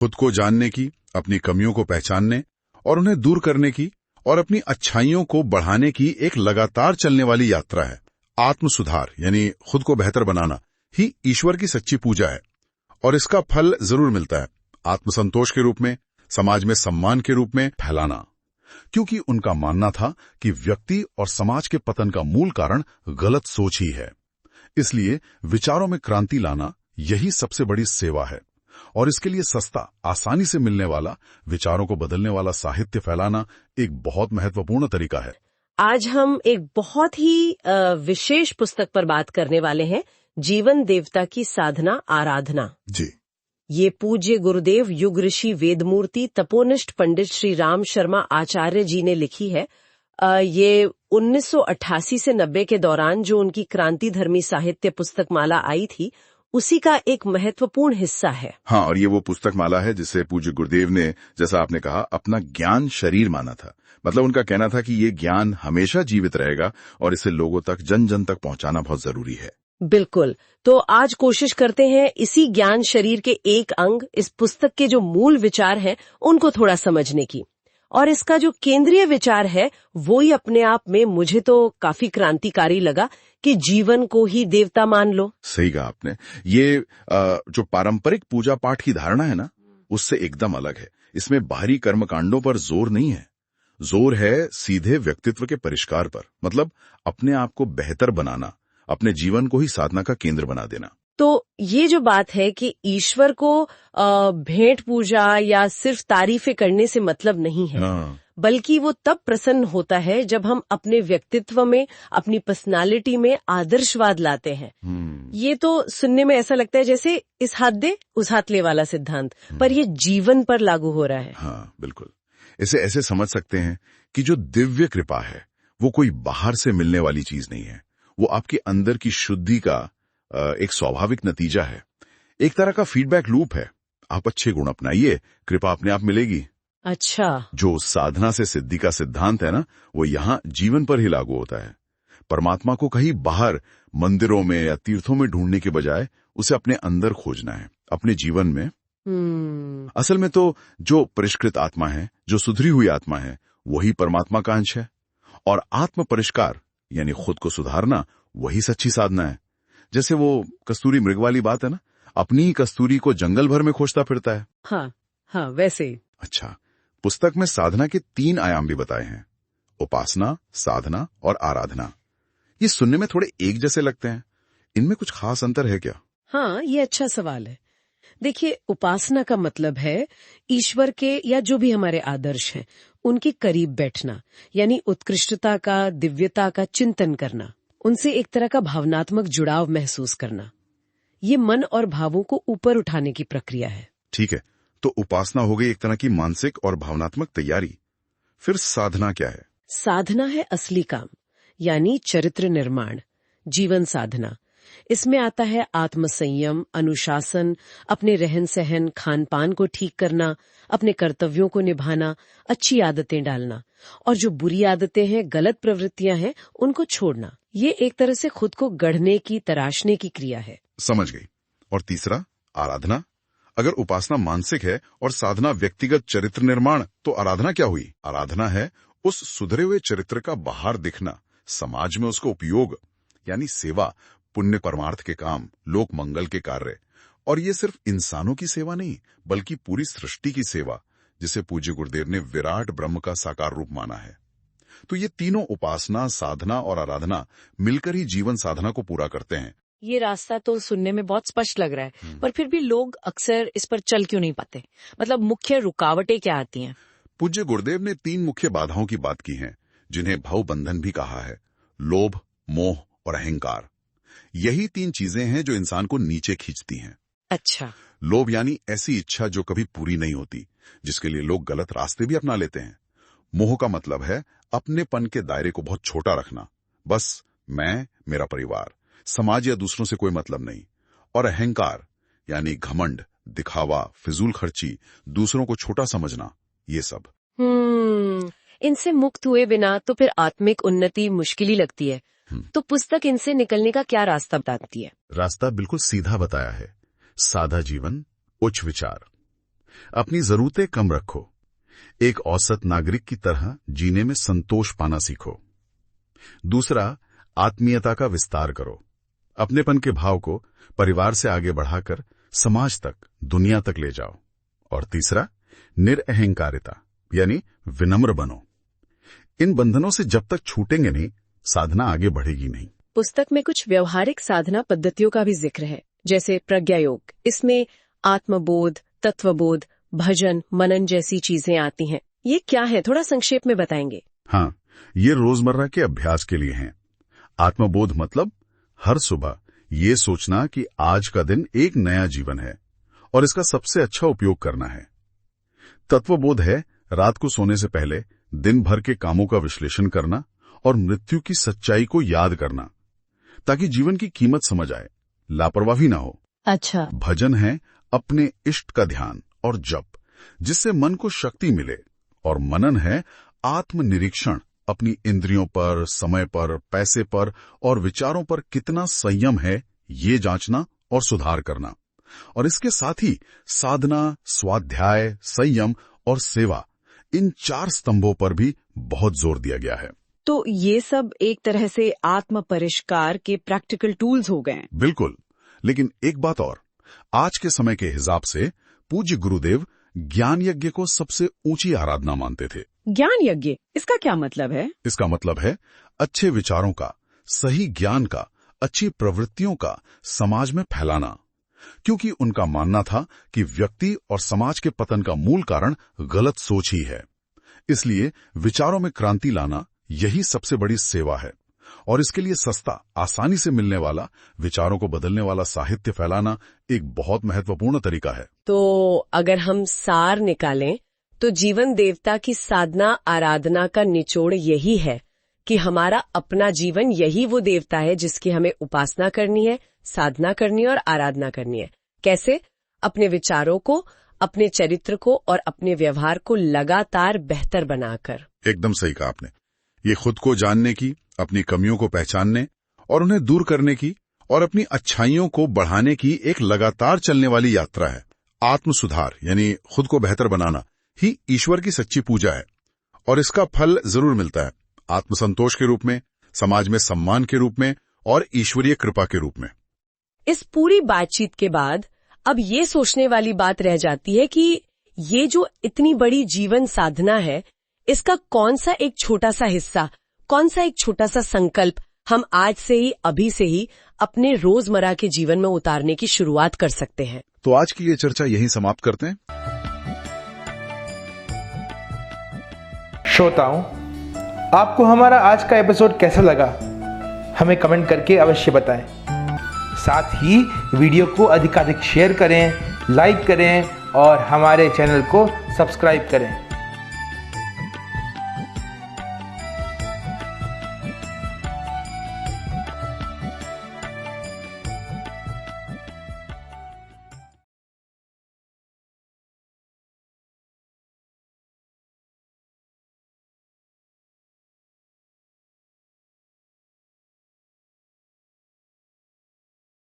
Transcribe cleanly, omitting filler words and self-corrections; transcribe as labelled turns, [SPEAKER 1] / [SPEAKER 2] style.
[SPEAKER 1] खुद को जानने की, अपनी कमियों को पहचानने और उन्हें दूर करने की और अपनी अच्छाइयों को बढ़ाने की एक लगातार चलने वाली यात्रा है। आत्म सुधार यानी खुद को बेहतर बनाना ही ईश्वर की सच्ची पूजा है और इसका फल जरूर मिलता है, आत्मसंतोष के रूप में, समाज में सम्मान के रूप में फैलाना। क्योंकि उनका मानना था कि व्यक्ति और समाज के पतन का मूल कारण गलत सोच ही है। इसलिए विचारों में क्रांति लाना यही सबसे बड़ी सेवा है और इसके लिए सस्ता, आसानी से मिलने वाला, विचारों को बदलने वाला साहित्य फैलाना एक बहुत महत्वपूर्ण तरीका है।
[SPEAKER 2] आज हम एक बहुत ही विशेष पुस्तक पर बात करने वाले हैं, जीवन देवता की साधना आराधना।
[SPEAKER 1] जी,
[SPEAKER 2] ये पूज्य गुरुदेव युग ऋषि वेदमूर्ति तपोनिष्ठ पंडित श्री राम शर्मा आचार्य जी ने लिखी है। ये 1988 से 90 के दौरान जो उनकी क्रांति धर्मी साहित्य पुस्तक माला आई थी, उसी का एक महत्वपूर्ण हिस्सा है।
[SPEAKER 1] हाँ, और ये वो पुस्तक माला है जिसे पूज्य गुरुदेव ने, जैसा आपने कहा, अपना ज्ञान शरीर माना था। मतलब उनका कहना था कि ये ज्ञान हमेशा जीवित रहेगा और इसे लोगों तक, जन जन तक पहुंचाना बहुत जरूरी है।
[SPEAKER 2] बिल्कुल। तो आज कोशिश करते हैं इसी ज्ञान शरीर के एक अंग, इस पुस्तक के जो मूल विचार हैं, उनको थोड़ा समझने की। और इसका जो केंद्रीय विचार है वो ही अपने आप में मुझे तो काफी क्रांतिकारी लगा कि जीवन को ही देवता मान लो।
[SPEAKER 1] सही कहा आपने। ये जो पारंपरिक पूजा पाठ की धारणा है ना, उससे एकदम अलग है। इसमें बाहरी कर्मकांडों पर जोर नहीं है, जोर है सीधे व्यक्तित्व के परिष्कार पर। मतलब अपने आप को बेहतर बनाना, अपने जीवन को ही साधना का केंद्र बना देना।
[SPEAKER 2] तो ये जो बात है कि ईश्वर को भेंट पूजा या सिर्फ तारीफें करने से मतलब नहीं है, बल्कि वो तब प्रसन्न होता है जब हम अपने व्यक्तित्व में, अपनी पर्सनालिटी में आदर्शवाद लाते हैं। ये तो सुनने में ऐसा लगता है जैसे इस हाथ दे उस हाथ ले वाला सिद्धांत, पर ये जीवन पर लागू हो रहा है।
[SPEAKER 1] हाँ, बिल्कुल। इसे ऐसे समझ सकते हैं कि जो दिव्य कृपा है वो कोई बाहर से मिलने वाली चीज नहीं है, वो आपके अंदर की शुद्धि का एक स्वाभाविक नतीजा है, एक तरह का फीडबैक लूप है। आप अच्छे गुण अपनाइए, कृपा अपने आप मिलेगी।
[SPEAKER 2] अच्छा।
[SPEAKER 1] जो साधना से सिद्धि का सिद्धांत है ना, वो यहाँ जीवन पर ही लागू होता है। परमात्मा को कहीं बाहर मंदिरों में या तीर्थों में ढूंढने के बजाय उसे अपने अंदर खोजना है, अपने जीवन में। असल में तो जो परिष्कृत आत्मा है, जो सुधरी हुई आत्मा है, वही परमात्मा का अंश है। और आत्म परिष्कार यानी खुद को सुधारना, वही सच्ची साधना है। जैसे वो कस्तूरी मृग वाली बात है ना, अपनी ही कस्तूरी को जंगल भर में खोजता फिरता है।
[SPEAKER 2] हाँ, वैसे ही।
[SPEAKER 1] अच्छा, पुस्तक में साधना के 3 आयाम भी बताए हैं, उपासना, साधना और आराधना। ये सुनने में थोड़े एक जैसे लगते हैं, इनमें कुछ खास अंतर है क्या?
[SPEAKER 2] हाँ, ये अच्छा सवाल है। देखिए, उपासना का मतलब है ईश्वर के या जो भी हमारे आदर्श हैं, उनके करीब बैठना, यानी उत्कृष्टता का, दिव्यता का चिंतन करना, उनसे एक तरह का भावनात्मक जुड़ाव महसूस करना। ये मन और भावों को ऊपर उठाने की प्रक्रिया है।
[SPEAKER 1] ठीक है, तो उपासना हो गई एक तरह की मानसिक और भावनात्मक तैयारी। फिर साधना क्या है?
[SPEAKER 2] साधना है असली काम, यानी चरित्र निर्माण, जीवन साधना। इसमें आता है आत्मसंयम, अनुशासन, अपने रहन सहन, खान पान को ठीक करना, अपने कर्तव्यों को निभाना, अच्छी आदतें डालना, और जो बुरी आदतें हैं, गलत प्रवृत्तियां हैं, उनको छोड़ना। ये एक तरह से खुद को गढ़ने की, तराशने की क्रिया है।
[SPEAKER 1] समझ गई। और तीसरा, आराधना। अगर उपासना मानसिक है और साधना व्यक्तिगत चरित्र निर्माण, तो आराधना क्या हुई? आराधना है उस सुधरे हुए चरित्र का बाहर दिखना, समाज में उसका उपयोग, यानी सेवा, पुण्य परमार्थ के काम, लोक मंगल के कार्य। और ये सिर्फ इंसानों की सेवा नहीं, बल्कि पूरी सृष्टि की सेवा, जिसे पूज्य गुरुदेव ने विराट ब्रह्म का साकार रूप माना है। तो ये तीनों, उपासना, साधना और आराधना, मिलकर ही जीवन साधना को पूरा करते हैं।
[SPEAKER 3] ये रास्ता तो सुनने में बहुत स्पष्ट लग रहा है, पर फिर भी लोग अक्सर इस पर चल क्यों नहीं पाते? मतलब मुख्य रुकावटें क्या आती हैं?
[SPEAKER 1] पूज्य गुरुदेव ने 3 मुख्य बाधाओं की बात की है, जिन्हें भव बंधन भी कहा है। लोभ, मोह और अहंकार। यही 3 चीजें हैं जो इंसान को नीचे खींचती हैं।
[SPEAKER 3] अच्छा।
[SPEAKER 1] लोभ यानी ऐसी इच्छा जो कभी पूरी नहीं होती, जिसके लिए लोग गलत रास्ते भी अपना लेते हैं। मोह का मतलब है अपनेपन के दायरे को बहुत छोटा रखना, बस मैं, मेरा परिवार, समाज या दूसरों से कोई मतलब नहीं। और अहंकार यानी घमंड, दिखावा, फिजूल खर्ची, दूसरों को छोटा समझना, ये सब।
[SPEAKER 2] इनसे मुक्त हुए बिना तो फिर आत्मिक उन्नति मुश्किल ही लगती है। तो पुस्तक इनसे निकलने का क्या रास्ता बताती है?
[SPEAKER 1] रास्ता बिल्कुल सीधा बताया है। सादा जीवन, उच्च विचार। अपनी जरूरतें कम रखो। एक औसत नागरिक की तरह जीने में संतोष पाना सीखो। दूसरा, आत्मीयता का विस्तार करो। अपनेपन के भाव को परिवार से आगे बढ़ाकर समाज तक, दुनिया तक ले जाओ। और तीसरा, निरअहंकारिता यानी विनम्र बनो। इन बंधनों से जब तक छूटेंगे नहीं, साधना आगे बढ़ेगी नहीं।
[SPEAKER 2] पुस्तक में कुछ व्यवहारिक साधना पद्धतियों का भी जिक्र है, जैसे प्रज्ञा योग। इसमें आत्मबोध, तत्वबोध, भजन, मनन जैसी चीजें आती हैं। ये क्या है, थोड़ा संक्षेप में बताएंगे?
[SPEAKER 1] हाँ, ये रोजमर्रा के अभ्यास के लिए हैं। आत्मबोध मतलब हर सुबह ये सोचना कि आज का दिन एक नया जीवन है और इसका सबसे अच्छा उपयोग करना है। तत्वबोध है रात को सोने से पहले दिन भर के कामों का विश्लेषण करना और मृत्यु की सच्चाई को याद करना, ताकि जीवन की कीमत समझ आए, लापरवाही ना हो।
[SPEAKER 3] अच्छा।
[SPEAKER 1] भजन है अपने इष्ट का ध्यान और जप, जिससे मन को शक्ति मिले। और मनन है आत्मनिरीक्षण, अपनी इंद्रियों पर, समय पर, पैसे पर और विचारों पर कितना संयम है, ये जांचना और सुधार करना। और इसके साथ ही साधना, स्वाध्याय, संयम और सेवा, इन 4 स्तंभों पर भी बहुत जोर दिया गया है।
[SPEAKER 3] तो ये सब एक तरह से आत्म परिष्कार के प्रैक्टिकल टूल्स हो गए।
[SPEAKER 1] बिल्कुल, लेकिन एक बात और, आज के समय के हिसाब से पूज्य गुरुदेव ज्ञान यज्ञ को सबसे ऊंची आराधना मानते थे।
[SPEAKER 3] ज्ञान यज्ञ, इसका क्या मतलब है?
[SPEAKER 1] इसका मतलब है अच्छे विचारों का, सही ज्ञान का, अच्छी प्रवृत्तियों का समाज में फैलाना, क्योंकि उनका मानना था कि व्यक्ति और समाज के पतन का मूल कारण गलत सोच ही है। इसलिए विचारों में क्रांति लाना यही सबसे बड़ी सेवा है। और इसके लिए सस्ता, आसानी से मिलने वाला, विचारों को बदलने वाला साहित्य फैलाना एक बहुत महत्वपूर्ण तरीका है।
[SPEAKER 2] तो अगर हम सार निकालें तो जीवन देवता की साधना आराधना का निचोड़ यही है कि हमारा अपना जीवन यही वो देवता है जिसकी हमें उपासना करनी है, साधना करनी है और आराधना करनी है। कैसे? अपने विचारों को, अपने चरित्र को और अपने व्यवहार को लगातार बेहतर बनाकर।
[SPEAKER 1] एकदम सही कहा आपने। ये खुद को जानने की, अपनी कमियों को पहचानने और उन्हें दूर करने की और अपनी अच्छाइयों को बढ़ाने की एक लगातार चलने वाली यात्रा है। आत्म सुधार यानी खुद को बेहतर बनाना ही ईश्वर की सच्ची पूजा है। और इसका फल जरूर मिलता है, आत्मसंतोष के रूप में, समाज में सम्मान के रूप में और ईश्वरीय कृपा के रूप में।
[SPEAKER 2] इस पूरी बातचीत के बाद अब ये सोचने वाली बात रह जाती है कि ये जो इतनी बड़ी जीवन साधना है, इसका कौन सा एक छोटा सा हिस्सा, कौन सा एक छोटा सा संकल्प हम आज से ही, अभी से ही अपने रोजमर्रा के जीवन में उतारने की शुरुआत कर सकते हैं।
[SPEAKER 1] तो आज की ये चर्चा यहीं समाप्त करते हैं।
[SPEAKER 4] श्रोताओं, आपको हमारा आज का एपिसोड कैसा लगा, हमें कमेंट करके अवश्य बताएं। साथ ही वीडियो को अधिकाधिक शेयर करें, लाइक करें और हमारे चैनल को सब्सक्राइब करें।